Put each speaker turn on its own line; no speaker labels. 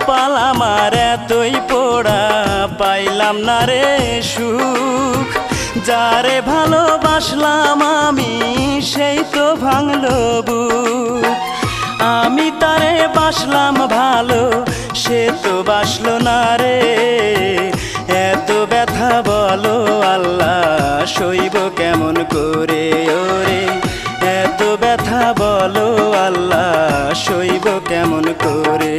কপাল আমার এতই পোড়া, পাইলাম না রে সুখ। যারে ভালোবাসলাম আমি সেই তো ভাঙলো বুক। আমি তারে বাসলাম ভালো, সে তো বাসলো না রে। এত ব্যথা বলো আল্লাহ সইব কেমন করে ওরে। এত ব্যথা বলো আল্লাহ সইব কেমন করে।